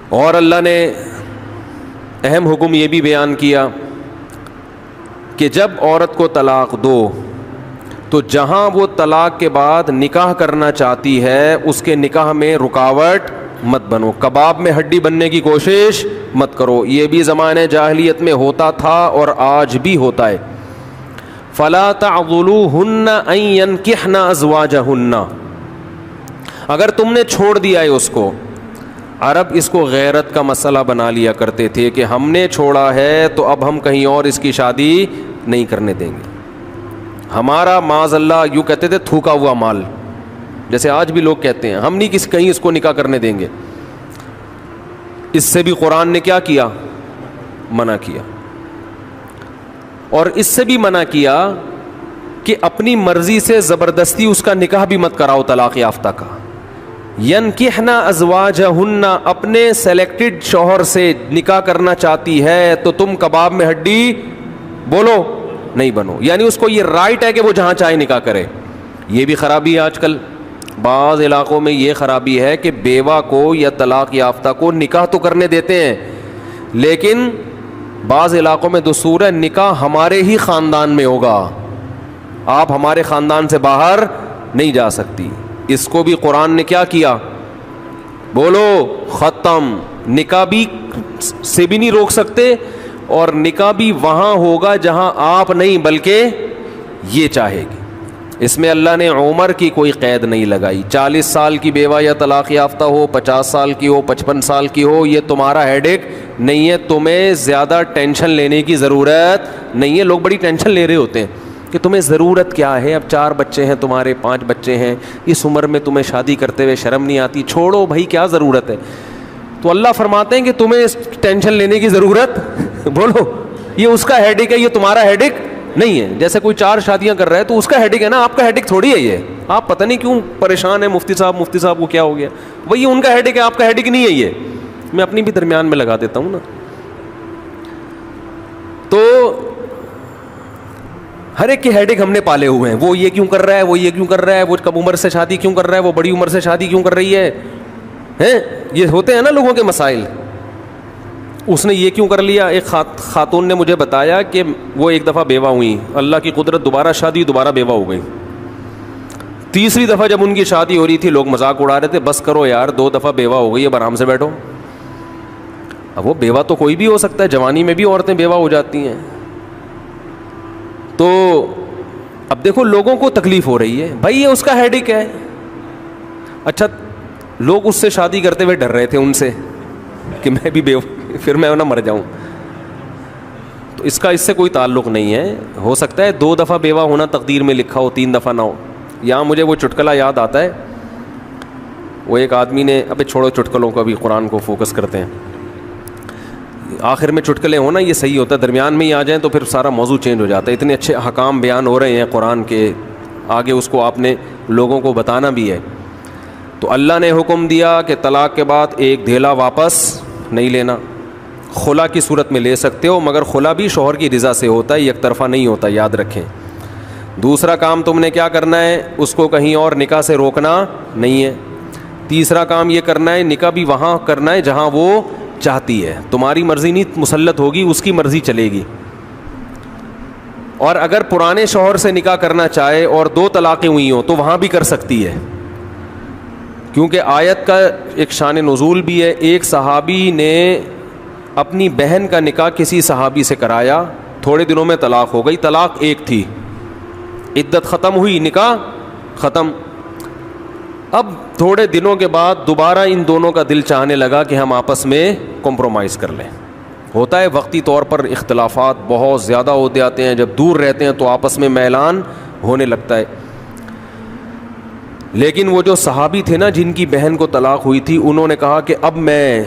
اور اللہ نے اہم حکم یہ بھی بیان کیا کہ جب عورت کو طلاق دو تو جہاں وہ طلاق کے بعد نکاح کرنا چاہتی ہے اس کے نکاح میں رکاوٹ مت بنو، کباب میں ہڈی بننے کی کوشش مت کرو. یہ بھی زمانے جاہلیت میں ہوتا تھا اور آج بھی ہوتا ہے. فلا تعضلوهن ان ينكحن ازواجهن، اگر تم نے چھوڑ دیا ہے اس کو. عرب اس کو غیرت کا مسئلہ بنا لیا کرتے تھے کہ ہم نے چھوڑا ہے تو اب ہم کہیں اور اس کی شادی نہیں کرنے دیں گے. ہمارا معاذ اللہ یوں کہتے تھے تھوکا ہوا مال، جیسے آج بھی لوگ کہتے ہیں ہم نہیں کہیں اس کو نکاح کرنے دیں گے. اس سے بھی قرآن نے کیا کیا؟ منع کیا. اور اس سے بھی منع کیا کہ اپنی مرضی سے زبردستی اس کا نکاح بھی مت کراؤ طلاق یافتہ کا. ینکحن ازواجہن، اپنے سلیکٹڈ شوہر سے نکاح کرنا چاہتی ہے تو تم کباب میں ہڈی بولو نہیں بنو. یعنی اس کو یہ رائٹ ہے کہ وہ جہاں چاہے نکاح کرے. یہ بھی خرابی ہے آج کل بعض علاقوں میں. یہ خرابی ہے کہ بیوہ کو یا طلاق یافتہ کو نکاح تو کرنے دیتے ہیں لیکن بعض علاقوں میں دستور ہے نکاح ہمارے ہی خاندان میں ہوگا، آپ ہمارے خاندان سے باہر نہیں جا سکتی. اس کو بھی قرآن نے کیا کیا؟ بولو ختم. نکاح بھی سے بھی نہیں روک سکتے اور نکاح بھی وہاں ہوگا جہاں آپ نہیں بلکہ یہ چاہے گی. اس میں اللہ نے عمر کی کوئی قید نہیں لگائی. 40 سال کی بیوہ یا طلاق یافتہ ہو، 50 سال کی ہو، 55 سال کی ہو، یہ تمہارا ہیڈ ایک نہیں ہے. تمہیں زیادہ ٹینشن لینے کی ضرورت نہیں ہے. لوگ بڑی ٹینشن لے رہے ہوتے ہیں کہ تمہیں ضرورت کیا ہے، اب 4 بچے ہیں تمہارے، 5 بچے ہیں، اس عمر میں تمہیں شادی کرتے ہوئے شرم نہیں آتی؟ چھوڑو بھائی، کیا ضرورت ہے؟ تو اللہ فرماتے ہیں کہ تمہیں ٹینشن لینے کی ضرورت بولو یہ اس کا ہیڈ ایک ہے، یہ تمہارا ہیڈ ایک نہیں ہے. جیسے کوئی 4 شادیاں کر رہا ہے تو اس کا ہیڈ ایک ہے نا، آپ کا ہیڈ ایک تھوڑی ہے. یہ آپ پتہ نہیں کیوں پریشان ہیں مفتی صاحب کو کیا ہو گیا. وہی ان کا ہیڈ ایک ہے، آپ کا ہیڈ ایک نہیں ہے. یہ میں اپنی بھی درمیان میں لگا دیتا ہوں نا. تو ہر ایک کے ہیڈ ایک ہم نے پالے ہوئے ہیں. وہ یہ کیوں کر رہا ہے، وہ یہ کیوں کر رہا ہے، وہ کم عمر سے شادی کیوں کر رہا ہے، وہ بڑی عمر سے شادی کیوں کر رہی ہے. یہ ہوتے ہیں نا لوگوں کے مسائل. اس نے یہ کیوں کر لیا. ایک خاتون نے مجھے بتایا کہ وہ ایک دفعہ بیوہ ہوئی، اللہ کی قدرت دوبارہ شادی، دوبارہ بیوہ ہو گئی. تیسری دفعہ جب ان کی شادی ہو رہی تھی لوگ مذاق اڑا رہے تھے، بس کرو یار 2 دفعہ بیوہ ہو گئی، اب آرام سے بیٹھو. اب وہ بیوہ تو کوئی بھی ہو سکتا ہے، جوانی میں بھی عورتیں بیوہ ہو جاتی ہیں. تو اب دیکھو لوگوں کو تکلیف ہو رہی ہے، بھائی یہ اس کا ہیڈ ایک ہے. اچھا لوگ اس سے شادی کرتے ہوئے ڈر رہے تھے ان سے کہ میں بھی پھر میں نہ مر جاؤں. تو اس کا اس سے کوئی تعلق نہیں ہے. ہو سکتا ہے 2 دفعہ بیوہ ہونا تقدیر میں لکھا ہو، 3 دفعہ نہ ہو. یہاں مجھے وہ چٹکلا یاد آتا ہے. وہ ایک آدمی نے، ابے چھوڑو چٹکلوں کو، ابھی قرآن کو فوکس کرتے ہیں. آخر میں چٹکلے ہونا یہ صحیح ہوتا ہے، درمیان میں ہی آ جائیں تو پھر سارا موضوع چینج ہو جاتا ہے. اتنے اچھے احکام بیان ہو رہے ہیں قرآن کے، آگے اس کو آپ نے لوگوں کو بتانا بھی ہے. تو اللہ نے حکم دیا کہ طلاق کے بعد ایک دھیلا واپس نہیں لینا. خلا کی صورت میں لے سکتے ہو مگر خلا بھی شوہر کی رضا سے ہوتا ہے، یک طرفہ نہیں ہوتا، یاد رکھیں. دوسرا کام تم نے کیا کرنا ہے، اس کو کہیں اور نکاح سے روکنا نہیں ہے. تیسرا کام یہ کرنا ہے نکاح بھی وہاں کرنا ہے جہاں وہ چاہتی ہے. تمہاری مرضی نہیں مسلط ہوگی، اس کی مرضی چلے گی. اور اگر پرانے شوہر سے نکاح کرنا چاہے اور 2 طلاقیں ہوئی ہوں تو وہاں بھی کر سکتی ہے، کیونکہ آیت کا ایک شان نزول بھی ہے. ایک صحابی نے اپنی بہن کا نکاح کسی صحابی سے کرایا، تھوڑے دنوں میں طلاق ہو گئی. طلاق ایک تھی، عدت ختم ہوئی، نکاح ختم. اب تھوڑے دنوں کے بعد دوبارہ ان دونوں کا دل چاہنے لگا کہ ہم آپس میں کمپرومائز کر لیں. ہوتا ہے وقتی طور پر اختلافات بہت زیادہ ہوتے آتے ہیں، جب دور رہتے ہیں تو آپس میں میلان ہونے لگتا ہے. لیکن وہ جو صحابی تھے نا جن کی بہن کو طلاق ہوئی تھی، انہوں نے کہا کہ اب میں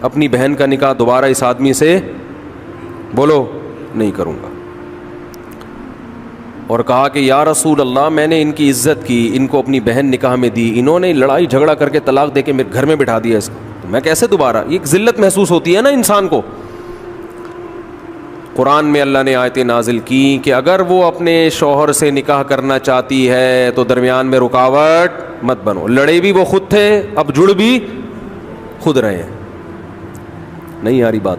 اپنی بہن کا نکاح دوبارہ اس آدمی سے بولو نہیں کروں گا. اور کہا کہ یا رسول اللہ میں نے ان کی عزت کی، ان کو اپنی بہن نکاح میں دی، انہوں نے لڑائی جھگڑا کر کے طلاق دے کے میرے گھر میں بٹھا دیا اس کو، تو میں کیسے دوبارہ. ایک ذلت محسوس ہوتی ہے نا انسان کو. قرآن میں اللہ نے آیتیں نازل کی کہ اگر وہ اپنے شوہر سے نکاح کرنا چاہتی ہے تو درمیان میں رکاوٹ مت بنو. لڑے بھی وہ خود تھے، اب جڑ بھی خود رہے ہیں. نہیں آ رہی بات.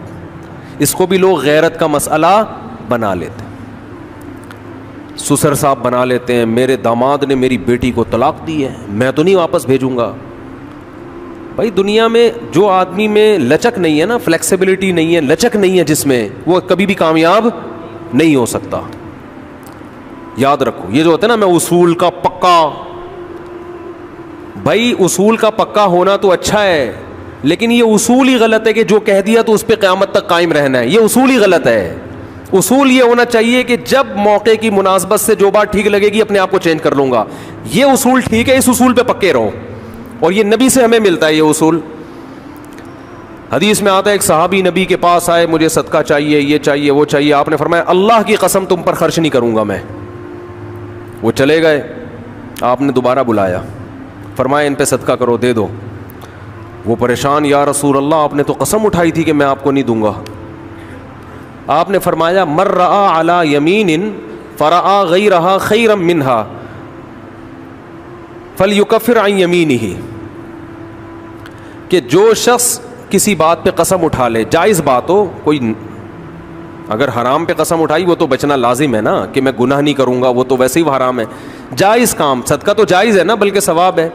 اس کو بھی لوگ غیرت کا مسئلہ بنا لیتے, سسر صاحب بنا لیتے ہیں, میرے داماد نے میری بیٹی کو طلاق دی ہے, میں تو نہیں واپس بھیجوں گا. بھائی دنیا میں جو آدمی میں لچک نہیں ہے نا, فلیکسیبلٹی نہیں ہے, لچک نہیں ہے جس میں, وہ کبھی بھی کامیاب نہیں ہو سکتا. یاد رکھو یہ جو ہوتا ہے نا, میں اصول کا پکا, بھائی اصول کا پکا ہونا تو اچھا ہے, لیکن یہ اصول ہی غلط ہے کہ جو کہہ دیا تو اس پہ قیامت تک قائم رہنا ہے. یہ اصول ہی غلط ہے. اصول یہ ہونا چاہیے کہ جب موقع کی مناسبت سے جو بات ٹھیک لگے گی اپنے آپ کو چینج کر لوں گا. یہ اصول ٹھیک ہے, اس اصول پہ پکے رہو, اور یہ نبی سے ہمیں ملتا ہے یہ اصول. حدیث میں آتا ہے ایک صحابی نبی کے پاس آئے, مجھے صدقہ چاہیے, یہ چاہیے, وہ چاہیے. آپ نے فرمایا اللہ کی قسم تم پر خرچ نہیں کروں گا میں. وہ چلے گئے, آپ نے دوبارہ بلایا, فرمایا ان پہ صدقہ کرو, دے دو. وہ پریشان, یا رسول اللہ آپ نے تو قسم اٹھائی تھی کہ میں آپ کو نہیں دوں گا. آپ نے فرمایا مر رآ علی یمین فرآ غیرہا خیرا منہا فلیکفر عن یمینہ, کہ جو شخص کسی بات پہ قسم اٹھا لے, جائز بات ہو, کوئی اگر حرام پہ قسم اٹھائی وہ تو بچنا لازم ہے نا, کہ میں گناہ نہیں کروں گا, وہ تو ویسے ہی حرام ہے. جائز کام, صدقہ تو جائز ہے نا, بلکہ ثواب ہے.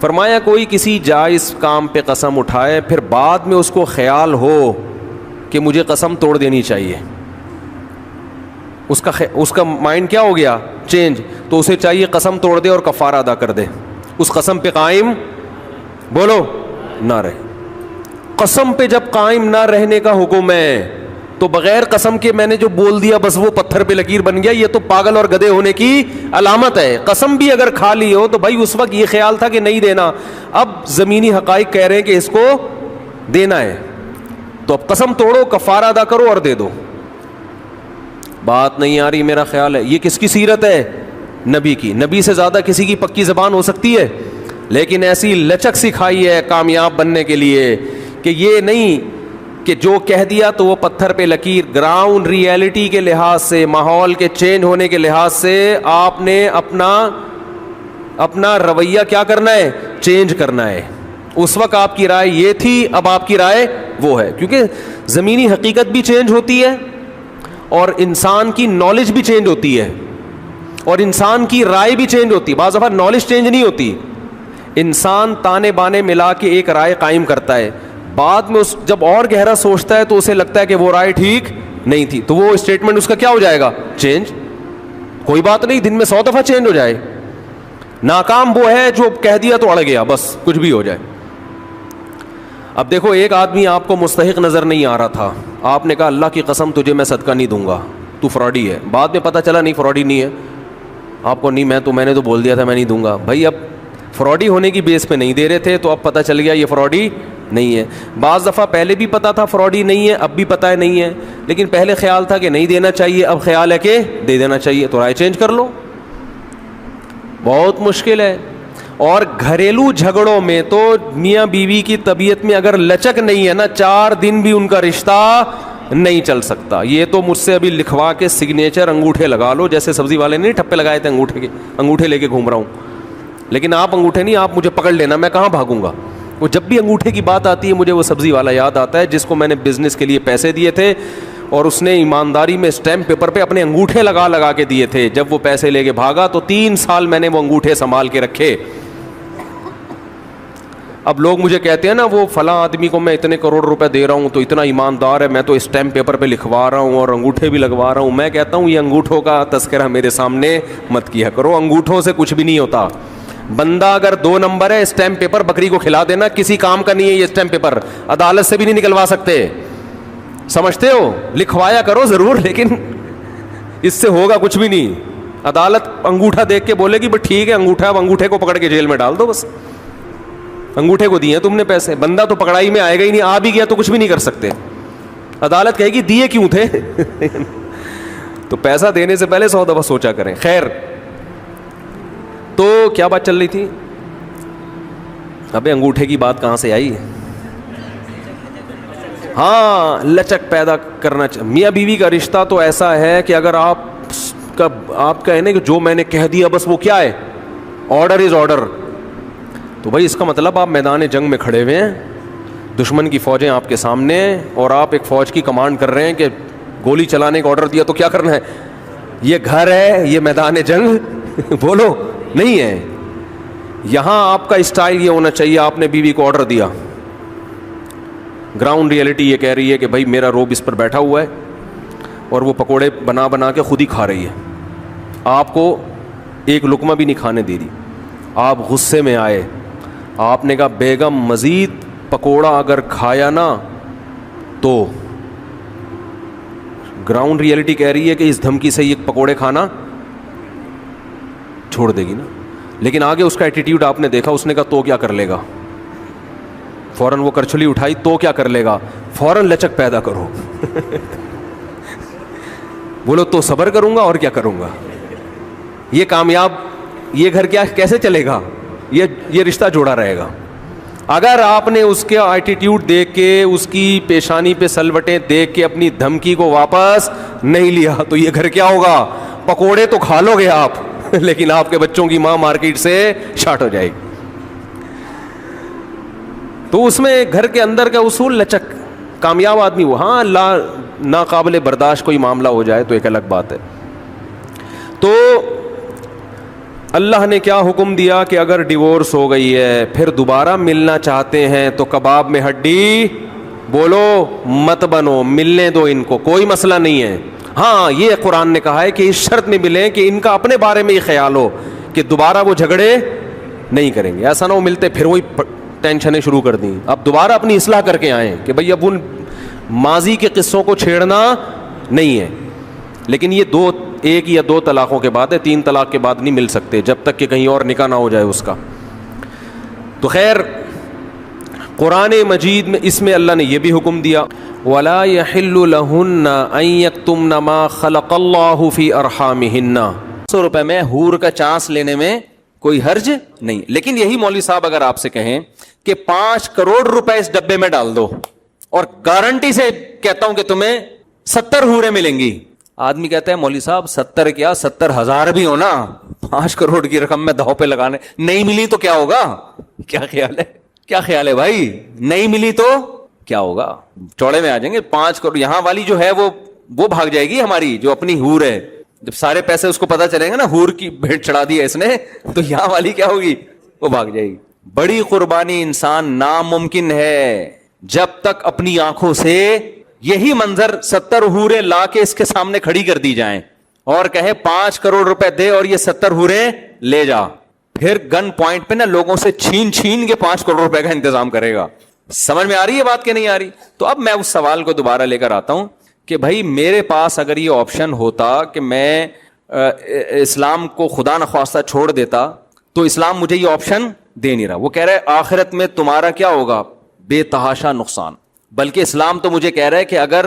فرمایا کوئی کسی جائز کام پہ قسم اٹھائے, پھر بعد میں اس کو خیال ہو کہ مجھے قسم توڑ دینی چاہیے, اس کا مائنڈ کیا ہو گیا, چینج, تو اسے چاہیے قسم توڑ دے اور کفارہ ادا کر دے, اس قسم پہ قائم بولو نہ رہے. قسم پہ جب قائم نہ رہنے کا حکم ہے تو بغیر قسم کے میں نے جو بول دیا بس وہ پتھر پہ لکیر بن گیا, یہ تو پاگل اور گدھے ہونے کی علامت ہے. قسم بھی اگر کھا لی ہو تو بھائی اس وقت یہ خیال تھا کہ نہیں دینا, اب زمینی حقائق کہہ رہے ہیں کہ اس کو دینا ہے, تو اب قسم توڑو, کفارہ ادا کرو اور دے دو. بات نہیں آ رہی میرا خیال ہے. یہ کس کی سیرت ہے, نبی کی. نبی سے زیادہ کسی کی پکی زبان ہو سکتی ہے, لیکن ایسی لچک سکھائی ہے کامیاب بننے کے لیے کہ یہ نہیں کہ جو کہہ دیا تو وہ پتھر پہ لکیر. گراؤنڈ ریئلٹی کے لحاظ سے, ماحول کے چینج ہونے کے لحاظ سے آپ نے اپنا رویہ کیا کرنا ہے, چینج کرنا ہے. اس وقت آپ کی رائے یہ تھی, اب آپ کی رائے وہ ہے, کیونکہ زمینی حقیقت بھی چینج ہوتی ہے اور انسان کی نالج بھی چینج ہوتی ہے اور انسان کی رائے بھی چینج ہوتی ہے. بعض دفعہ نالج چینج نہیں ہوتی, انسان تانے بانے ملا کے ایک رائے قائم کرتا ہے, بعد میں جب اور گہرا سوچتا ہے تو اسے لگتا ہے کہ وہ رائے ٹھیک نہیں تھی, تو وہ اسٹیٹمنٹ اس کا کیا ہو جائے گا, چینج. کوئی بات نہیں, دن میں 100 دفعہ چینج ہو جائے. ناکام وہ ہے جو کہہ دیا تو اڑ گیا, بس کچھ بھی ہو جائے. اب دیکھو ایک آدمی آپ کو مستحق نظر نہیں آ رہا تھا, آپ نے کہا اللہ کی قسم تجھے میں صدقہ نہیں دوں گا, تو فراڈی ہے. بعد میں پتہ چلا نہیں فراڈی نہیں ہے, آپ کو نہیں, میں نے تو بول دیا تھا میں نہیں دوں گا. بھائی اب فراڈی ہونے کی بیس پہ نہیں دے رہے تھے, تو اب پتہ چل گیا یہ فراڈی نہیں ہے. بعض دفعہ پہلے بھی پتا تھا فراڈی نہیں ہے, اب بھی پتہ ہے نہیں ہے, لیکن پہلے خیال تھا کہ نہیں دینا چاہیے, اب خیال ہے کہ دے دینا چاہیے, تو رائے چینج کر لو. بہت مشکل ہے. اور گھریلو جھگڑوں میں تو میاں بیوی کی طبیعت میں اگر لچک نہیں ہے نا, 4 دن بھی ان کا رشتہ نہیں چل سکتا. یہ تو مجھ سے ابھی لکھوا کے سگنیچر انگوٹھے لگا لو, جیسے سبزی والے نے ٹھپے لگائے تھے انگوٹھے لے کے گھوم رہا ہوں. لیکن آپ انگوٹھے نہیں, آپ مجھے پکڑ لینا, میں کہاں بھاگوں گا. وہ جب بھی انگوٹھے کی بات آتی ہے مجھے وہ سبزی والا یاد آتا ہے جس کو میں نے بزنس کے لیے پیسے دیے تھے, اور اس نے ایمانداری میں اسٹیمپ پیپر پہ اپنے انگوٹھے لگا کے دیے تھے. جب وہ پیسے لے کے بھاگا تو 3 سال میں نے وہ انگوٹھے سنبھال کے رکھے. اب لوگ مجھے کہتے ہیں نا وہ فلاں آدمی کو میں اتنے کروڑ روپے دے رہا ہوں تو اتنا ایماندار ہے, میں تو اسٹیمپ پیپر پہ لکھوا رہا ہوں اور انگوٹھے بھی لگوا رہا ہوں. میں کہتا ہوں یہ انگوٹھوں کا تذکرہ میرے سامنے مت کیا کرو, انگوٹھوں سے کچھ بھی نہیں ہوتا. بندہ اگر 2 نمبر ہے, اسٹیمپ پیپر بکری کو کھلا دینا, کسی کام کا نہیں ہے یہ اسٹیمپ پیپر, عدالت سے بھی نہیں نکلوا سکتے. سمجھتے ہو, لکھوایا کرو ضرور, لیکن اس سے ہوگا کچھ بھی نہیں. عدالت انگوٹھا دیکھ کے بولے گی بس ٹھیک ہے انگوٹھا, اب انگوٹھے کو پکڑ کے جیل میں ڈال دو, بس انگوٹھے کو دیے تم نے پیسے. بندہ تو پکڑائی میں آئے گا ہی نہیں, آ بھی گیا تو کچھ بھی نہیں کر سکتے. عدالت کہے گی دیے کیوں تھے. تو پیسہ دینے سے پہلے 100 دفعہ سوچا کریں. خیر, تو کیا بات چل رہی تھی, ابے انگوٹھے کی بات کہاں سے آئی. ہاں, لچک پیدا کرنا چاہیے. میاں بیوی کا رشتہ تو ایسا ہے کہ اگر آپ کا ہے نا کہ جو میں نے کہہ دیا بس وہ کیا ہے, آرڈر از آرڈر, تو بھائی اس کا مطلب آپ میدان جنگ میں کھڑے ہوئے ہیں, دشمن کی فوجیں آپ کے سامنے اور آپ ایک فوج کی کمانڈ کر رہے ہیں کہ گولی چلانے کا آرڈر دیا تو کیا کرنا ہے؟ یہ گھر ہے، یہ میدان جنگ بولو نہیں ہے. یہاں آپ کا اسٹائل یہ ہونا چاہیے، آپ نے بیوی کو آرڈر دیا، گراؤنڈ ریئلٹی یہ کہہ رہی ہے کہ بھائی میرا روب اس پر بیٹھا ہوا ہے اور وہ پکوڑے بنا بنا کے خود ہی کھا رہی ہے، آپ کو ایک لقمہ بھی نہیں کھانے دے رہی. آپ غصے میں آئے، آپ نے کہا بیگم مزید پکوڑا اگر کھایا نا تو گراؤنڈ ریئلٹی کہہ رہی ہے کہ اس دھمکی سے یہ پکوڑے کھانا چھوڑ دے گی نا. لیکن آگے اس کا ایٹیٹیوڈ آپ نے دیکھا، اس نے کہا تو کیا کر لے گا، فوراً وہ کرچلی اٹھائی، تو کیا کر لے گا، فوراً لچک پیدا کرو بولو تو صبر کروں گا اور کیا کروں گا. یہ کامیاب، یہ گھر کیا کیسے چلے گا، یہ رشتہ جوڑا رہے گا. اگر آپ نے اس کے ایٹیٹیوڈ دیکھ کے، اس کی پیشانی پہ سلوٹیں دیکھ کے اپنی دھمکی کو واپس نہیں لیا تو یہ گھر کیا ہوگا، پکوڑے تو کھا لو گے آپ لیکن آپ کے بچوں کی ماں مارکیٹ سے شارٹ ہو جائے گی. تو اس میں گھر کے اندر کا اصول لچک، کامیاب آدمی وہ. ہاں ناقابل برداشت کوئی معاملہ ہو جائے تو ایک الگ بات ہے. تو اللہ نے کیا حکم دیا کہ اگر ڈیورس ہو گئی ہے پھر دوبارہ ملنا چاہتے ہیں تو کباب میں ہڈی بولو مت بنو، ملنے دو ان کو، کوئی مسئلہ نہیں ہے. ہاں یہ قرآن نے کہا ہے کہ اس شرط میں ملیں کہ ان کا اپنے بارے میں یہ خیال ہو کہ دوبارہ وہ جھگڑے نہیں کریں گے. ایسا نہ ہو ملتے پھر وہی ٹینشنیں شروع کر دیں. اب دوبارہ اپنی اصلاح کر کے آئیں کہ بھئی اب ان ماضی کے قصوں کو چھیڑنا نہیں ہے. لیکن یہ ایک یا دو طلاقوں کے بعد ہے، 3 طلاق کے بعد نہیں مل سکتے جب تک کہ کہیں اور نکاح نہ ہو جائے اس کا. تو خیر قرآن مجید میں اس میں اللہ نے یہ بھی حکم دیا وَلَا يَحِلُّ لَهُنَّ أَن يَكْتُمْنَ مَا خَلَقَ اللَّهُ فِي أَرْحَامِهِنَّ. 100 روپے میں حور کا چانس لینے میں کوئی حرج نہیں. لیکن یہی مولوی صاحب اگر آپ سے کہیں کہ 5 کروڑ روپے اس ڈبے میں ڈال دو اور گارنٹی سے کہتا ہوں کہ تمہیں 70 حوریں ملیں گی، آدمی کہتا ہے مولوی صاحب 70 کیا 70,000 بھی ہو نا، 5 کروڑ کی رقم میں داؤ پہ لگانے، نہیں ملی تو کیا ہوگا؟ کیا خیال ہے، کیا خیال ہے بھائی؟ نہیں ملی تو کیا ہوگا؟ چوڑے میں آ جائیں گے. 5 کروڑ یہاں والی جو ہے وہ بھاگ جائے گی ہماری جو اپنی حور ہے. جب سارے پیسے اس کو پتا چلیں گے نا حور کی بھیٹ چڑھا دی ہے اس نے، تو یہاں والی کیا ہوگی؟ وہ بھاگ جائے گی. بڑی قربانی انسان ناممکن ہے جب تک اپنی آنکھوں سے یہی منظر 70 حوریں لا کے اس کے سامنے کھڑی کر دی جائیں اور کہے 5 کروڑ روپے دے اور یہ 70 حوریں لے جا، پھر گن پوائنٹ پہ نا لوگوں سے چھین کے 5 کروڑ روپے کا انتظام کرے گا. سمجھ میں آ رہی ہے بات کہ نہیں آ رہی؟ تو اب میں اس سوال کو دوبارہ لے کر آتا ہوں کہ بھائی میرے پاس اگر یہ آپشن ہوتا کہ میں اسلام کو خدا نخواستہ چھوڑ دیتا تو اسلام مجھے یہ آپشن دے نہیں رہا. وہ کہہ رہا ہے آخرت میں تمہارا کیا ہوگا؟ بے تحاشا نقصان. بلکہ اسلام تو مجھے کہہ رہا ہے کہ اگر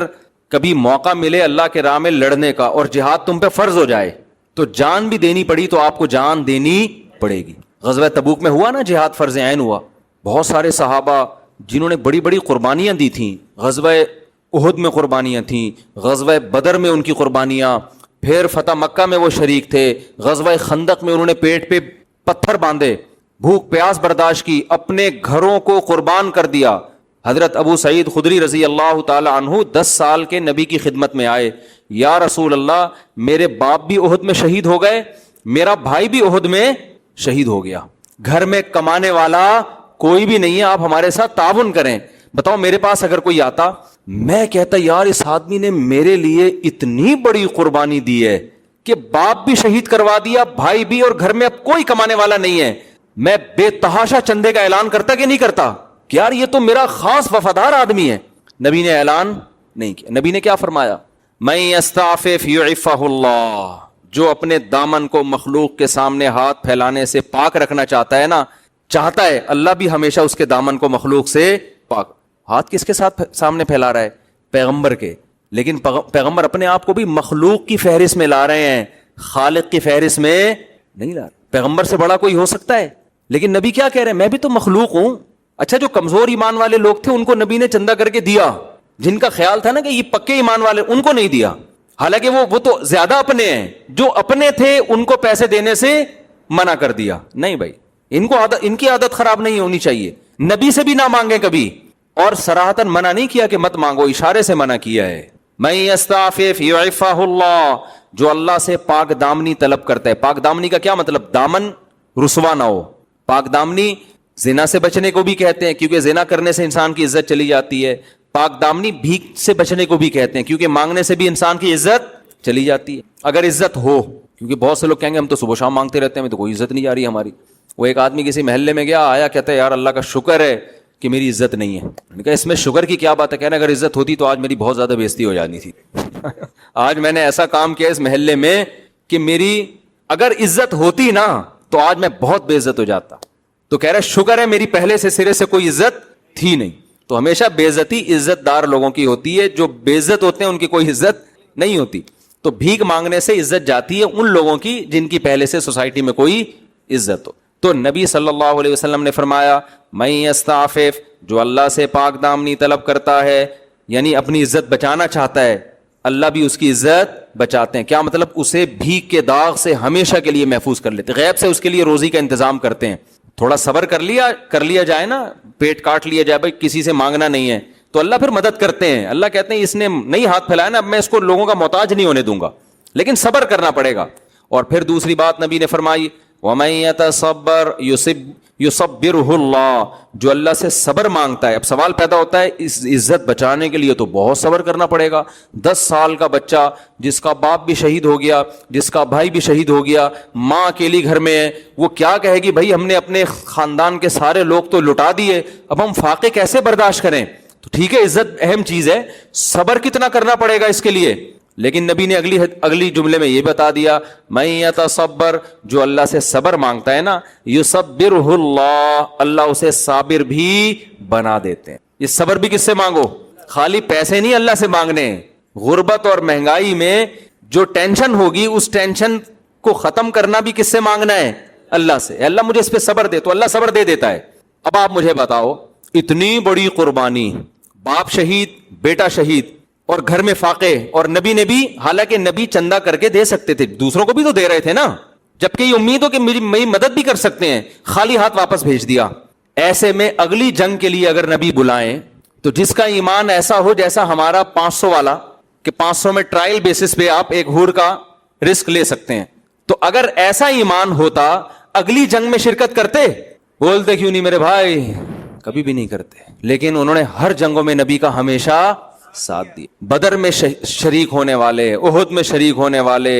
کبھی موقع ملے اللہ کے راہ میں لڑنے کا اور جہاد تم پہ فرض ہو جائے تو جان بھی دینی پڑی تو آپ کو جان دینی پڑے گی. غزوہ تبوک میں ہوا نا جہاد فرض عین ہوا، بہت سارے صحابہ جنہوں نے بڑی بڑی قربانیاں دی تھیں، غزوہ احد میں قربانیاں تھیں، غزوہ بدر میں ان کی قربانیاں، پھر فتح مکہ میں وہ شریک تھے، غزوہ خندق میں انہوں نے پیٹ پہ پتھر باندھے، بھوک پیاس برداشت کی، اپنے گھروں کو قربان کر دیا. حضرت ابو سعید خدری رضی اللہ تعالی عنہ 10 سال کے نبی کی خدمت میں آئے، یا رسول اللہ میرے باپ بھی احد میں شہید ہو گئے، میرا بھائی بھی احد میں شہید ہو گیا، گھر میں کمانے والا کوئی بھی نہیں ہے، آپ ہمارے ساتھ تعاون کریں. بتاؤ میرے پاس اگر کوئی آتا، میں کہتا یار اس آدمی نے میرے لیے اتنی بڑی قربانی دی ہے کہ باپ بھی شہید کروا دیا، بھائی بھی، اور گھر میں اب کوئی کمانے والا نہیں ہے، میں بے تحاشا چندے کا اعلان کرتا کہ نہیں کرتا کہ یار یہ تو میرا خاص وفادار آدمی ہے. نبی نے اعلان نہیں کیا. نبی نے کیا فرمایا؟ من یستعفف یعفہ اللہ. جو اپنے دامن کو مخلوق کے سامنے ہاتھ پھیلانے سے پاک رکھنا چاہتا ہے نا، چاہتا ہے اللہ بھی ہمیشہ اس کے دامن کو مخلوق سے پاک. ہاتھ کس کے ساتھ سامنے پھیلا رہا ہے؟ پیغمبر کے. لیکن پیغمبر اپنے آپ کو بھی مخلوق کی فہرست میں لا رہے ہیں، خالق کی فہرست میں نہیں لا رہے. پیغمبر سے بڑا کوئی ہو سکتا ہے؟ لیکن نبی کیا کہہ رہے ہیں؟ میں بھی تو مخلوق ہوں. اچھا جو کمزور ایمان والے لوگ تھے ان کو نبی نے چندہ کر کے دیا، جن کا خیال تھا نا کہ یہ پکے ایمان والے ان کو نہیں دیا، حالانکہ وہ تو زیادہ اپنے ہیں. جو اپنے تھے ان کو پیسے دینے سے منع کر دیا. نہیں بھائی، ان کی عادت خراب نہیں ہونی چاہیے. نبی سے بھی نہ مانگیں کبھی. اور صراحتاً منع نہیں کیا کہ مت مانگو, اشارے سے منع کیا ہے. من یستعفف یعفہ اللہ, جو اللہ سے پاک دامنی طلب کرتا ہے. پاک دامنی کا کیا مطلب؟ دامن رسوا نہ ہو. پاک دامنی زنا سے بچنے کو بھی کہتے ہیں کیونکہ زنا کرنے سے انسان کی عزت چلی جاتی ہے. پاک دامنی بھیک سے بچنے کو بھی کہتے ہیں کیونکہ مانگنے سے بھی انسان کی عزت چلی جاتی ہے, اگر عزت ہو. کیونکہ بہت سے لوگ کہیں گے ہم تو صبح شام مانگتے رہتے ہیں, ہمیں تو کوئی عزت نہیں آ رہی ہماری. وہ ایک آدمی کسی محلے میں گیا, آیا, کہتا ہے یار اللہ کا شکر ہے کہ میری عزت نہیں ہے. میں نے کہا اس میں شکر کی کیا بات ہے؟ کہنا اگر عزت ہوتی تو آج میری بہت زیادہ بےزتی ہو جانی تھی. آج میں نے ایسا کام کیا اس محلے میں کہ میری اگر عزت ہوتی نا تو آج میں بہت بے عزت ہو جاتا. تو کہہ رہا شکر ہے میری پہلے سے سرے سے کوئی عزت تھی نہیں. تو ہمیشہ بے عزتی عزت دار لوگوں کی ہوتی ہے, جو بے عزت ہوتے ہیں ان کی کوئی عزت نہیں ہوتی. تو بھیک مانگنے سے عزت جاتی ہے ان لوگوں کی جن کی پہلے سے سوسائٹی میں کوئی عزت ہو. تو نبی صلی اللہ علیہ وسلم نے فرمایا من یستعفف, جو اللہ سے پاک دامنی طلب کرتا ہے, یعنی اپنی عزت بچانا چاہتا ہے, اللہ بھی اس کی عزت بچاتے ہیں. کیا مطلب؟ اسے بھیک کے داغ سے ہمیشہ کے لیے محفوظ کر لیتے, غیب سے اس کے لیے روزی کا انتظام کرتے ہیں. تھوڑا صبر کر لیا جائے نا, پیٹ کاٹ لیا جائے, بھائی کسی سے مانگنا نہیں ہے, تو اللہ پھر مدد کرتے ہیں. اللہ کہتے ہیں اس نے نہیں ہاتھ پھیلایا نا, اب میں اس کو لوگوں کا محتاج نہیں ہونے دوں گا, لیکن صبر کرنا پڑے گا. اور پھر دوسری بات نبی نے فرمائی وَمَن يَتَصَبَّرْ يُصَبِّرْهُ اللَّهُ, جو اللہ سے صبر مانگتا ہے. اب سوال پیدا ہوتا ہے اس عزت بچانے کے لیے تو بہت صبر کرنا پڑے گا. 10 سال کا بچہ جس کا باپ بھی شہید ہو گیا, جس کا بھائی بھی شہید ہو گیا, ماں اکیلی گھر میں ہے, وہ کیا کہے گی بھائی ہم نے اپنے خاندان کے سارے لوگ تو لٹا دیے, اب ہم فاقے کیسے برداشت کریں؟ تو ٹھیک ہے عزت اہم چیز ہے, صبر کتنا کرنا پڑے گا اس کے لیے. لیکن نبی نے اگلی جملے میں یہ بتا دیا من یتصبر, جو اللہ سے صبر مانگتا ہے نا, یصبرہ اللہ, اللہ اسے صابر بھی بنا دیتے ہیں. یہ صبر بھی کس سے مانگو؟ خالی پیسے نہیں اللہ سے مانگنے. غربت اور مہنگائی میں جو ٹینشن ہوگی اس ٹینشن کو ختم کرنا بھی کس سے مانگنا ہے؟ اللہ سے. اللہ مجھے اس پہ صبر دے, تو اللہ صبر دے دیتا ہے. اب آپ مجھے بتاؤ, اتنی بڑی قربانی, باپ شہید, بیٹا شہید, اور گھر میں فاقے, اور نبی نے بھی, حالانکہ نبی چندہ کر کے دے سکتے تھے, دوسروں کو بھی تو دے رہے تھے نا, جبکہ یہ امید ہو کہ میری مدد بھی کر سکتے ہیں, خالی ہاتھ واپس بھیج دیا. ایسے میں اگلی جنگ کے لیے اگر نبی بلائیں تو جس کا ایمان ایسا ہو جیسا ہمارا 500 والا, کہ 500 میں ٹرائل بیسس پہ آپ ایک ہور کا رسک لے سکتے ہیں, تو اگر ایسا ایمان ہوتا اگلی جنگ میں شرکت کرتے؟ بولتے کیوں نہیں میرے بھائی, کبھی بھی نہیں کرتے. لیکن انہوں نے ہر جنگوں میں نبی کا ہمیشہ ساتھ دی. بدر میں شریک ہونے والے, احد میں شریک ہونے والے,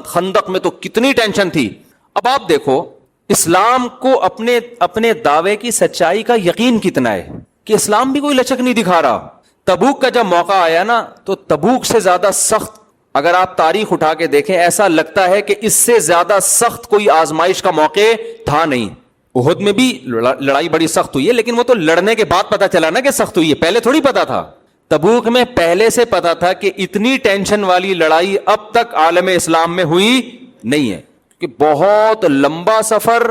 خندق میں تو کتنی ٹینشن تھی. اب آپ دیکھو اسلام کو اپنے دعوے کی سچائی کا یقین کتنا ہے کہ اسلام بھی کوئی لچک نہیں دکھا رہا. تبوک کا جب موقع آیا نا تو تبوک سے زیادہ سخت, اگر آپ تاریخ اٹھا کے دیکھیں ایسا لگتا ہے کہ اس سے زیادہ سخت کوئی آزمائش کا موقع تھا نہیں. احد میں بھی لڑائی بڑی سخت ہوئی ہے, لیکن وہ تو لڑنے کے بعد پتا چلا نا کہ سخت ہوئی ہے, پہلے تھوڑی پتا تھا. تبوک میں پہلے سے پتا تھا کہ اتنی ٹینشن والی لڑائی اب تک عالم اسلام میں ہوئی نہیں ہے, کہ بہت لمبا سفر,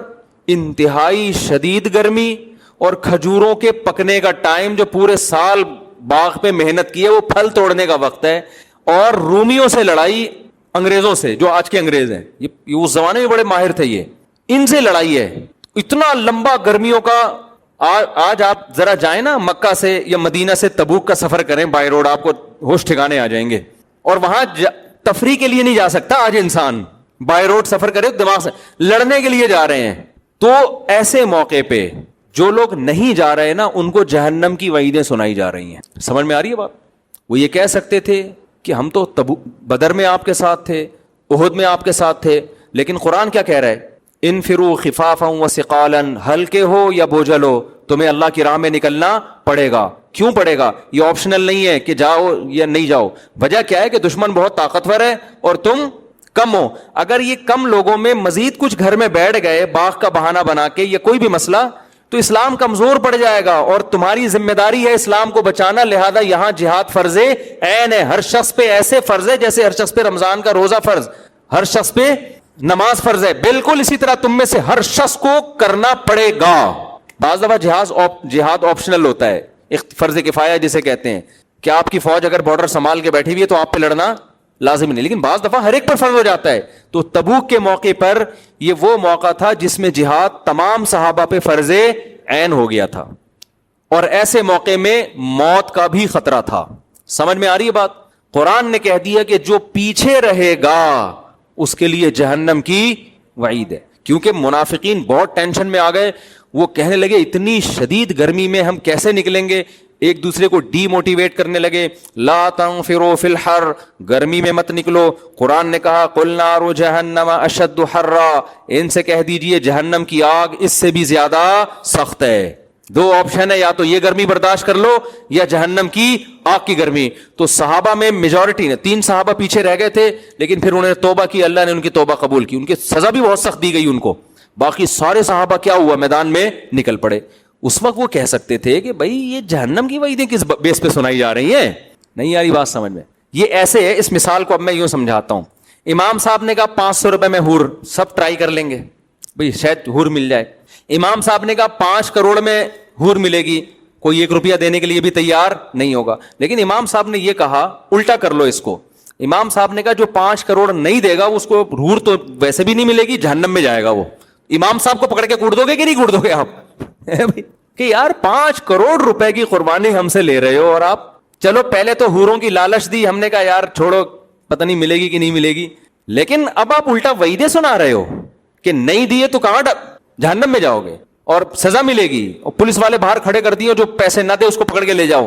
انتہائی شدید گرمی, اور کھجوروں کے پکنے کا ٹائم, جو پورے سال باغ پہ محنت کی ہے وہ پھل توڑنے کا وقت ہے, اور رومیوں سے لڑائی, انگریزوں سے, جو آج کے انگریز ہیں, یہ اس زمانے میں بڑے ماہر تھے, یہ ان سے لڑائی ہے. اتنا لمبا گرمیوں کا. آج آپ ذرا جائیں نا مکہ سے یا مدینہ سے تبوک کا سفر کریں بائی روڈ, آپ کو ہوش ٹھکانے آ جائیں گے. اور وہاں تفریح کے لیے نہیں جا سکتا آج انسان, بائی روڈ سفر کرے دماغ سے, لڑنے کے لیے جا رہے ہیں. تو ایسے موقع پہ جو لوگ نہیں جا رہے نا ان کو جہنم کی وعیدیں سنائی جا رہی ہیں. سمجھ میں آ رہی ہے بات؟ وہ یہ کہہ سکتے تھے کہ ہم تو بدر میں آپ کے ساتھ تھے, احد میں آپ کے ساتھ تھے, لیکن قرآن کیا کہہ رہا ہے؟ انفروا خفافا وثقالا, ہلکے ہو یا بوجھل ہو تمہیں اللہ کی راہ میں نکلنا پڑے گا. کیوں پڑے گا؟ یہ آپشنل نہیں ہے کہ جاؤ یا نہیں جاؤ. وجہ کیا ہے کہ دشمن بہت طاقتور ہے اور تم کم ہو. اگر یہ کم لوگوں میں مزید کچھ گھر میں بیٹھ گئے باغ کا بہانہ بنا کے یا کوئی بھی مسئلہ, تو اسلام کمزور پڑ جائے گا, اور تمہاری ذمہ داری ہے اسلام کو بچانا. لہذا یہاں جہاد فرض عین ہے, ہر شخص پہ ایسے فرض ہے جیسے ہر شخص پہ رمضان کا روزہ فرض, ہر شخص پہ نماز فرض ہے, بالکل اسی طرح تم میں سے ہر شخص کو کرنا پڑے گا. بعض دفعہ جہاد آپشنل ہوتا ہے, فرض کفایہ جسے کہتے ہیں, کہ آپ کی فوج اگر بارڈر سنبھال کے بیٹھی ہوئی ہے تو آپ پہ لڑنا لازم نہیں, لیکن بعض دفعہ ہر ایک پر فرض ہو جاتا ہے. تو تبوک کے موقع پر یہ وہ موقع تھا جس میں جہاد تمام صحابہ پہ فرض عین ہو گیا تھا. اور ایسے موقع میں موت کا بھی خطرہ تھا. سمجھ میں آ رہی ہے بات؟ قرآن نے کہہ دیا کہ جو پیچھے رہے گا اس کے لیے جہنم کی وعید ہے. کیونکہ منافقین بہت ٹینشن میں آ گئے, وہ کہنے لگے اتنی شدید گرمی میں ہم کیسے نکلیں گے, ایک دوسرے کو ڈی موٹیویٹ کرنے لگے. لا تنفروا فی الحر, گرمی میں مت نکلو. قرآن نے کہا قل نار جہنم اشد حرا, ان سے کہہ دیجئے جہنم کی آگ اس سے بھی زیادہ سخت ہے. دو آپشن ہے, یا تو یہ گرمی برداشت کر لو یا جہنم کی آگ کی گرمی. تو صحابہ میں میجورٹی نے, 3 صحابہ پیچھے رہ گئے تھے لیکن پھر انہوں نے توبہ کی, اللہ نے ان کی توبہ قبول کی, ان کی سزا بھی بہت سخت دی گئی ان کو. باقی سارے صحابہ کیا ہوا, میدان میں نکل پڑے. اس وقت وہ کہہ سکتے تھے کہ بھائی یہ جہنم کی وعیدیں کس بیس پہ سنائی جا رہی ہیں, نہیں آ رہی بات سمجھ میں. یہ ایسے ہے, اس مثال کو اب میں یوں سمجھاتا ہوں. امام صاحب نے کہا 500 روپے میں حور, سب ٹرائی کر لیں گے بھائی شاید حور مل جائے. امام صاحب نے کہا 5 کروڑ میں حور ملے گی, کوئی 1 روپیہ دینے کے لیے بھی تیار نہیں ہوگا. لیکن امام صاحب نے یہ کہا الٹا کر لو اس کو. امام صاحب نے کہا جو 5 کروڑ نہیں دے گا اس کو حور تو ویسے بھی نہیں ملے گی, جہنم میں جائے گا وہ. امام صاحب کو پکڑ کے کوٹ دو گے کہ نہیں کوٹ دو گے آپ کہ یار 5 کروڑ روپے کی قربانی ہم سے لے رہے ہو, اور آپ چلو پہلے تو حوروں کی لالچ دی, ہم نے کہا یار چھوڑو پتہ نہیں ملے گی کہ نہیں ملے گی, لیکن اب آپ الٹا وعیدیں سنا رہے ہو کہ نہیں دیے تو کہاں جہنم میں جاؤ گے اور سزا ملے گی, اور پولیس والے باہر کھڑے کر دیے, جو پیسے نہ دے اس کو پکڑ کے لے جاؤ.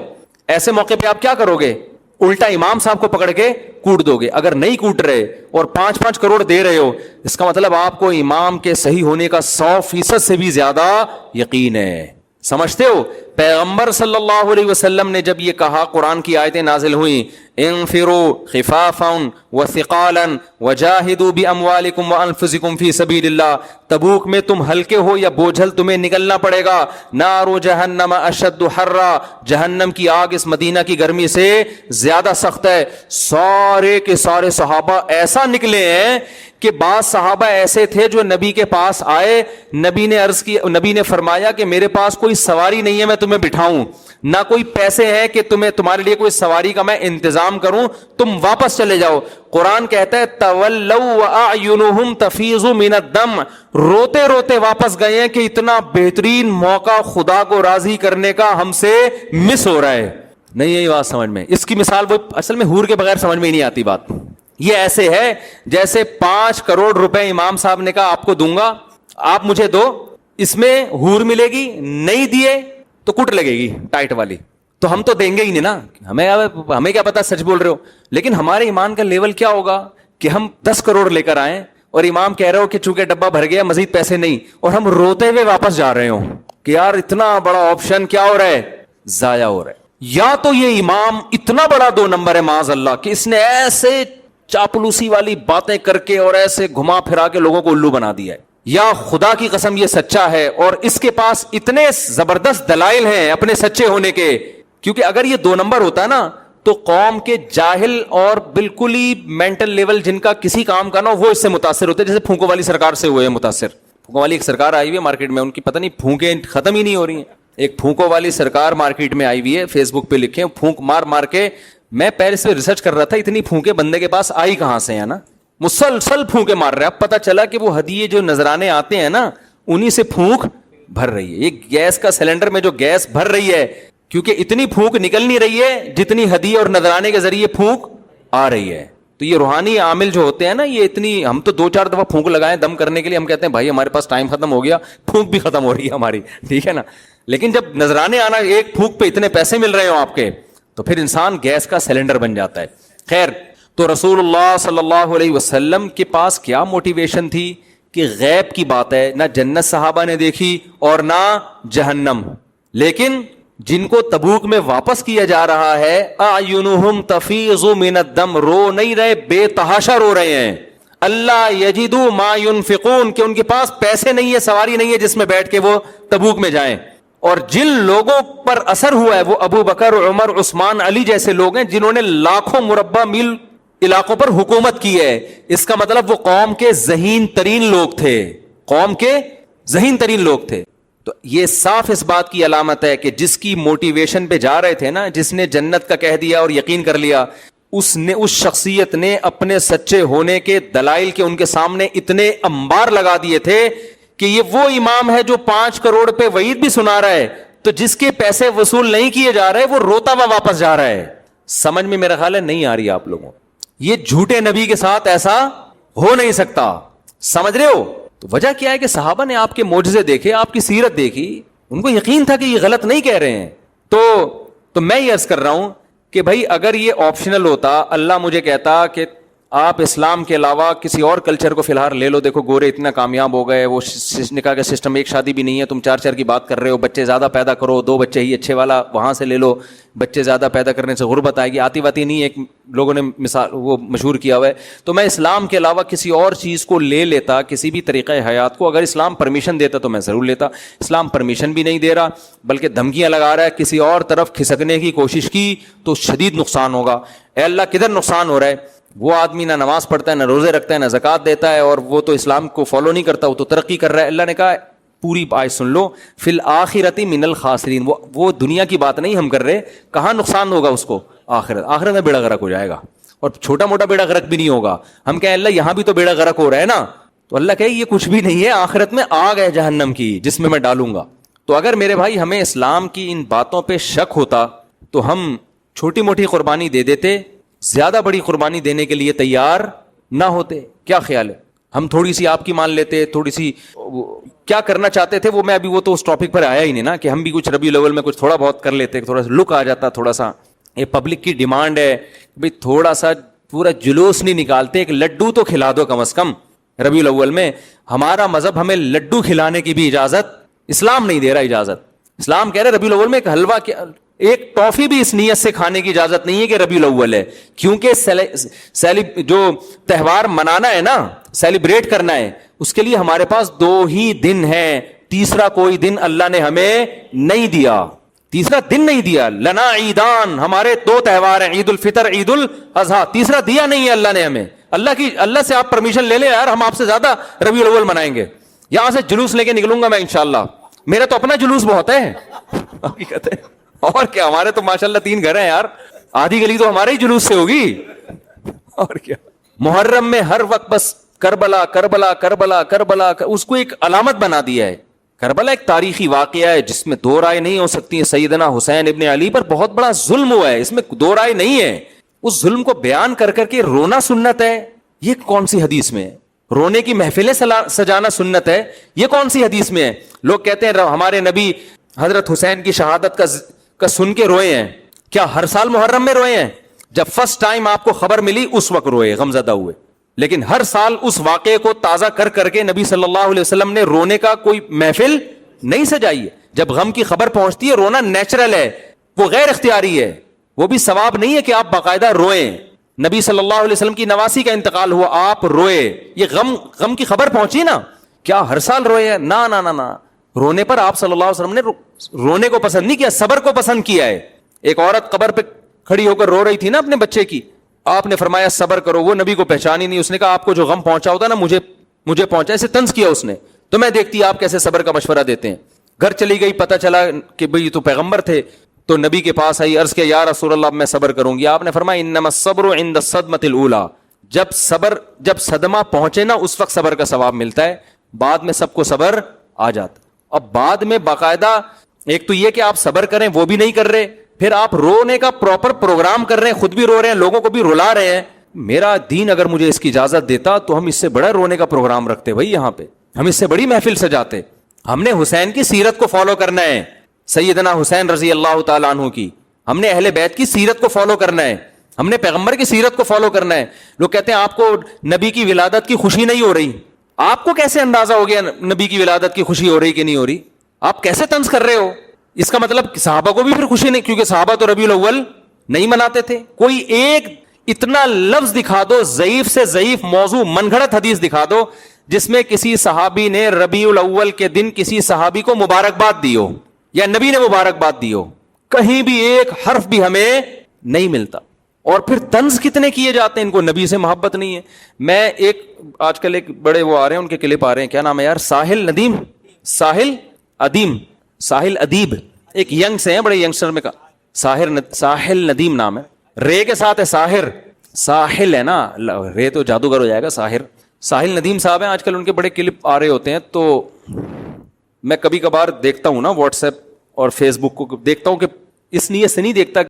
ایسے موقع پہ آپ کیا کرو گے, الٹا امام صاحب کو پکڑ کے کوٹ دو گے. اگر نہیں کوٹ رہے اور 5-5 کروڑ دے رہے ہو, اس کا مطلب آپ کو امام کے صحیح ہونے کا 100% سے بھی زیادہ یقین ہے. سمجھتے ہو؟ پیغمبر صلی اللہ علیہ وسلم نے جب یہ کہا, قرآن کی آیتیں نازل ہوئیں, انفروا خفافا وثقالا وجاہدوا باموالکم وانفسکم فی سبیل اللہ, تبوک میں تم ہلکے ہو یا بوجھل تمہیں نکلنا پڑے گا. نار جہنم اشد حرا, جہنم کی آگ اس مدینہ کی گرمی سے زیادہ سخت ہے. سارے کے سارے صحابہ ایسا نکلے ہیں کہ بعض صحابہ ایسے تھے جو نبی کے پاس آئے, نبی نے عرض کی, نبی نے فرمایا کہ میرے پاس کوئی سواری نہیں ہے میں تمہیں بٹھاؤں, نہ کوئی پیسے ہیں کہ تمہارے لیے کوئی سواری کا میں انتظام کروں, تم واپس چلے جاؤ. قرآن کہتا ہے تولوا واعینہم تفیض من الدم, روتے روتے واپس گئے ہیں کہ اتنا بہترین موقع خدا کو راضی کرنے کا ہم سے مس ہو رہا ہے. نہیں یہی بات سمجھ میں, اس کی مثال وہ اصل میں حور کے بغیر سمجھ میں ہی نہیں آتی بات. یہ ایسے ہے جیسے 5 کروڑ روپے امام صاحب نے کہا آپ کو دوں گا, آپ مجھے دو, اس میں حور ملے گی, نہیں دیے تو کٹ لگے گی ٹائٹ والی, تو ہم تو دیں گے ہی نہیں نا, ہمیں کیا پتا سچ بول رہے ہو. لیکن ہمارے ایمان کا لیول کیا ہوگا کہ ہم 10 کروڑ لے کر آئیں اور امام کہہ رہے ہو کہ چونکہ ڈبہ بھر گیا مزید پیسے نہیں, اور ہم روتے ہوئے واپس جا رہے ہوں کہ یار اتنا بڑا آپشن کیا ہو رہا ہے, ضائع ہو رہا ہے. یا تو یہ امام اتنا بڑا 2 نمبر ہے معاذ اللہ کہ اس نے ایسے چاپلوسی والی باتیں کر کے اور ایسے گھما پھرا کے لوگوں کو الو بنا دیا ہے, یا خدا کی قسم یہ سچا ہے اور اس کے پاس اتنے زبردست دلائل ہیں اپنے سچے ہونے کے. کیونکہ اگر یہ 2 نمبر ہوتا نا تو قوم کے جاہل اور بالکل ہی مینٹل لیول جن کا کسی کام کا نہ وہ اس سے متاثر ہوتے, جیسے پھونکوں والی سرکار سے ہوئے ہیں متاثر. پھونکوں والی ایک سرکار آئی ہوئی ہے مارکیٹ میں, ان کی پتہ نہیں پھونکیں ختم ہی نہیں ہو رہی ہیں. ایک پھونکوں والی سرکار مارکیٹ میں آئی ہوئی ہے, فیس بک پہ لکھیں پھونک مار مار کے. میں پیرس پہ ریسرچ کر رہا تھا اتنی پھونکے بندے کے پاس آئی کہاں سے ہیں نا, مسلسل پھونکے مار رہے ہیں. اب پتہ چلا کہ وہ ہدیے جو نذرانے آتے ہیں نا انہی سے پھونک بھر رہی ہے. یہ گیس کا سلنڈر میں جو گیس بھر رہی ہے, کیونکہ اتنی پھونک نکل نہیں رہی ہے جتنی ہدیے اور نذرانے کے ذریعے پھونک آ رہی ہے. تو یہ روحانی عامل جو ہوتے ہیں نا, یہ اتنی, ہم تو 2-4 دفعہ پھونک لگائیں دم کرنے کے لیے, ہم کہتے ہیں بھائی ہمارے پاس ٹائم ختم ہو گیا, پھونک بھی ختم ہو رہی ہے ہماری, ٹھیک ہے نا. لیکن جب نذرانے آنا, ایک پھونک پہ اتنے پیسے مل رہے ہوں آپ کے, تو پھر انسان گیس کا سلنڈر بن جاتا ہے. خیر, تو رسول اللہ صلی اللہ علیہ وسلم کے پاس کیا موٹیویشن تھی کہ غیب کی بات ہے, نہ جنت صحابہ نے دیکھی اور نہ جہنم, لیکن جن کو تبوک میں واپس کیا جا رہا ہے اعینہم تفیض من الدم, رو نہیں رہے, بے تحاشا رو رہے ہیں. اللہ یجدوا ما ينفقون, کہ ان کے پاس پیسے نہیں ہے, سواری نہیں ہے جس میں بیٹھ کے وہ تبوک میں جائیں. اور جن لوگوں پر اثر ہوا ہے وہ ابو بکر, عمر, عثمان, علی جیسے لوگ ہیں جنہوں نے لاکھوں مربع میل علاقوں پر حکومت کی ہے. اس کا مطلب وہ قوم کے ذہین ترین لوگ تھے, قوم کے ذہین ترین لوگ تھے. تو یہ صاف اس بات کی علامت ہے کہ جس کی موٹیویشن پہ جا رہے تھے نا, جس نے جنت کا کہہ دیا اور یقین کر لیا, اس شخصیت نے اپنے سچے ہونے کے دلائل کے ان کے سامنے اتنے انبار لگا دیے تھے کہ یہ وہ امام ہے جو 5 کروڑ پہ وعید بھی سنا رہا ہے تو جس کے پیسے وصول نہیں کیے جا رہے وہ روتا ہوا واپس جا رہا ہے. سمجھ میں میرا خیال ہے نہیں آ رہی آپ لوگوں. یہ جھوٹے نبی کے ساتھ ایسا ہو نہیں سکتا. سمجھ رہے ہو؟ تو وجہ کیا ہے کہ صحابہ نے آپ کے معجزے دیکھے, آپ کی سیرت دیکھی, ان کو یقین تھا کہ یہ غلط نہیں کہہ رہے ہیں. تو میں یہ عرض کر رہا ہوں کہ بھائی اگر یہ آپشنل ہوتا, اللہ مجھے کہتا کہ آپ اسلام کے علاوہ کسی اور کلچر کو فی الحال لے لو, دیکھو گورے اتنا کامیاب ہو گئے, وہ نکاح کا سسٹم ایک شادی بھی نہیں ہے, تم 4 کی بات کر رہے ہو, بچے زیادہ پیدا کرو, 2 بچے ہی اچھے والا وہاں سے لے لو, بچے زیادہ پیدا کرنے سے غربت آئے گی, آتی واتی نہیں, ایک لوگوں نے مثال وہ مشہور کیا ہوا ہے. تو میں اسلام کے علاوہ کسی اور چیز کو لے لیتا, کسی بھی طریقہ حیات کو, اگر اسلام پرمیشن دیتا تو میں ضرور لیتا. اسلام پرمیشن بھی نہیں دے رہا بلکہ دھمکیاں لگا رہا ہے, کسی اور طرف کھسکنے کی کوشش کی تو شدید نقصان ہوگا. اے اللہ کدھر نقصان ہو رہا ہے؟ وہ آدمی نہ نماز پڑھتا ہے, نہ روزے رکھتا ہے, نہ زکوٰۃ دیتا ہے, اور وہ تو اسلام کو فالو نہیں کرتا, وہ تو ترقی کر رہا ہے. اللہ نے کہا پوری آیت سن لو, فی الآخرۃ من الخاسرین, وہ دنیا کی بات نہیں ہم کر رہے, کہاں نقصان ہوگا اس کو؟ آخرت میں بیڑا غرق ہو جائے گا, اور چھوٹا موٹا بیڑا غرق بھی نہیں ہوگا. ہم کہیں اللہ یہاں بھی تو بیڑا غرق ہو رہا ہے نا, تو اللہ کہے یہ کچھ بھی نہیں ہے, آخرت میں آگ ہے جہنم کی جس میں ڈالوں گا. تو اگر میرے بھائی ہمیں اسلام کی ان باتوں پہ شک ہوتا تو ہم چھوٹی موٹی قربانی دے دیتے, زیادہ بڑی قربانی دینے کے لیے تیار نہ ہوتے. کیا خیال ہے؟ ہم تھوڑی سی آپ کی مان لیتے, تھوڑی سی کیا کرنا چاہتے تھے میں ابھی وہ تو اس ٹاپک پر آیا ہی نہیں نا, کہ ہم بھی کچھ ربیع الاول میں کچھ تھوڑا بہت کر لیتے, تھوڑا سا لک آ جاتا, تھوڑا سا یہ پبلک کی ڈیمانڈ ہے بھئی تھوڑا سا پورا جلوس نہیں نکالتے, ایک لڈو تو کھلا دو کم از کم ربیع الاول میں. ہمارا مذہب ہمیں لڈو کھلانے کی بھی اجازت اسلام نہیں دے رہا اجازت. اسلام کہہ رہے ربیع الاول میں ایک حلوہ, ایک ٹافی بھی اس نیت سے کھانے کی اجازت نہیں ہے کہ ربیع الاول ہے, کیونکہ جو تہوار منانا ہے نا, سیلیبریٹ کرنا ہے, اس کے لیے ہمارے پاس 2 ہی دن ہیں, تیسرا کوئی دن اللہ نے ہمیں نہیں دیا, تیسرا دن نہیں دیا. لنا عیدان, ہمارے 2 تہوار ہیں, عید الفطر عید الاضحیٰ, تیسرا دیا نہیں ہے اللہ نے ہمیں. اللہ سے آپ پرمیشن لے لیں یار, ہم آپ سے زیادہ ربیع الاول منائیں گے. یہاں سے جلوس لے کے نکلوں گا میں انشاءاللہ, میرا تو اپنا جلوس بہت ہے حقیقت ہے, اور کیا, ہمارے تو ماشاءاللہ 3 گھر ہیں یار, آدھی گلی تو ہمارے ہی جلوس سے ہوگی, اور کیا. محرم میں ہر وقت بس کربلا کربلا کربلا کربلا, اس کو ایک علامت بنا دیا ہے. کربلا ایک تاریخی واقعہ ہے جس میں 2 رائے نہیں ہو سکتی. سیدنا حسین ابن علی پر بہت بڑا ظلم ہوا ہے, اس میں 2 رائے نہیں ہے. اس ظلم کو بیان کر کر کے رونا سنت ہے, یہ کون سی حدیث میں ہے؟ رونے کی محفلیں سجانا سنت ہے, یہ کون سی حدیث میں ہے؟ لوگ کہتے ہیں ہمارے نبی حضرت حسین کی شہادت کا سن کے روئے ہیں. کیا ہر سال محرم میں روئے ہیں؟ جب فرسٹ ٹائم آپ کو خبر ملی اس وقت روئے, غمزدہ ہوئے, لیکن ہر سال اس واقعے کو تازہ کر کر کے نبی صلی اللہ علیہ وسلم نے رونے کا کوئی محفل نہیں سجائی ہے. جب غم کی خبر پہنچتی ہے رونا نیچرل ہے, وہ غیر اختیاری ہے, وہ بھی ثواب نہیں ہے کہ آپ باقاعدہ روئیں. نبی صلی اللہ علیہ وسلم کی نواسی کا انتقال ہوا, آپ روئے, یہ غم کی خبر پہنچی نا, کیا ہر سال روئے ہیں؟ نا نا نا نا, رونے پر آپ صلی اللہ علیہ وسلم نے رونے کو پسند نہیں کیا, صبر کو پسند کیا ہے. ایک عورت قبر پہ کھڑی ہو کر رو رہی تھی نا اپنے بچے کی, آپ نے فرمایا صبر کرو. وہ نبی کو پہچانی نہیں, اس نے کہا آپ کو جو غم پہنچا ہوتا نا مجھے پہنچا, اسے طنز کیا اس نے. تو میں دیکھتی آپ کیسے صبر کا مشورہ دیتے ہیں. گھر چلی گئی, پتہ چلا کہ بھئی یہ تو پیغمبر تھے, تو نبی کے پاس آئی, عرض کیا یا رسول اللہ میں صبر کروں گی. آپ نے فرمایا انما الصبر عند الصدمۃ الاولی, جب صدمہ پہنچے نا اس وقت صبر کا ثواب ملتا ہے, بعد میں سب کو صبر آ جاتا. اب بعد میں باقاعدہ ایک تو یہ کہ آپ صبر کریں وہ بھی نہیں کر رہے, پھر آپ رونے کا پراپر پروگرام کر رہے ہیں, خود بھی رو رہے ہیں, لوگوں کو بھی رلا رہے ہیں. میرا دین اگر مجھے اس کی اجازت دیتا تو ہم اس سے بڑا رونے کا پروگرام رکھتے بھائی, یہاں پہ ہم اس سے بڑی محفل سجاتے. ہم نے حسین کی سیرت کو فالو کرنا ہے, سیدنا حسین رضی اللہ تعالیٰ عنہ کی, ہم نے اہل بیت کی سیرت کو فالو کرنا ہے, ہم نے پیغمبر کی سیرت کو فالو کرنا ہے. لوگ کہتے ہیں آپ کو نبی کی ولادت کی خوشی نہیں ہو رہی, آپ کو کیسے اندازہ ہو گیا نبی کی ولادت کی خوشی ہو رہی کہ نہیں ہو رہی؟ آپ کیسے طنز کر رہے ہو؟ اس کا مطلب صحابہ کو بھی پھر خوشی نہیں, کیونکہ صحابہ تو ربیع الاول نہیں مناتے تھے. کوئی ایک اتنا لفظ دکھا دو, ضعیف سے ضعیف موضوع من گھڑت حدیث دکھا دو جس میں کسی صحابی نے ربیع الاول کے دن کسی صحابی کو مبارکباد دی ہو یا نبی نے مبارکباد دی ہو. کہیں بھی ایک حرف بھی ہمیں نہیں ملتا. اور پھر طنز کتنے کیے جاتے ہیں, ان کو نبی سے محبت نہیں ہے. میں آج کل ایک بڑے وہ آ رہے ہیں, ان کے کلپ آ رہے ہیں, کیا نام ہے یار, ساحل ادیب, ایک ینگ سے ہیں, بڑے ینگسٹر میں کا ساحل ندیم نام ہے, رے کے ساتھ ہے ساحل ہے نا, رے تو جادوگر ہو جائے گا, ساحل ندیم صاحب ہیں. آج کل ان کے بڑے کلپ آ رہے ہوتے ہیں, تو میں کبھی کبھار دیکھتا ہوں نا واٹس ایپ اور فیس بک کو دیکھتا ہوں کہ اس نیت سے نہیں دیکھتا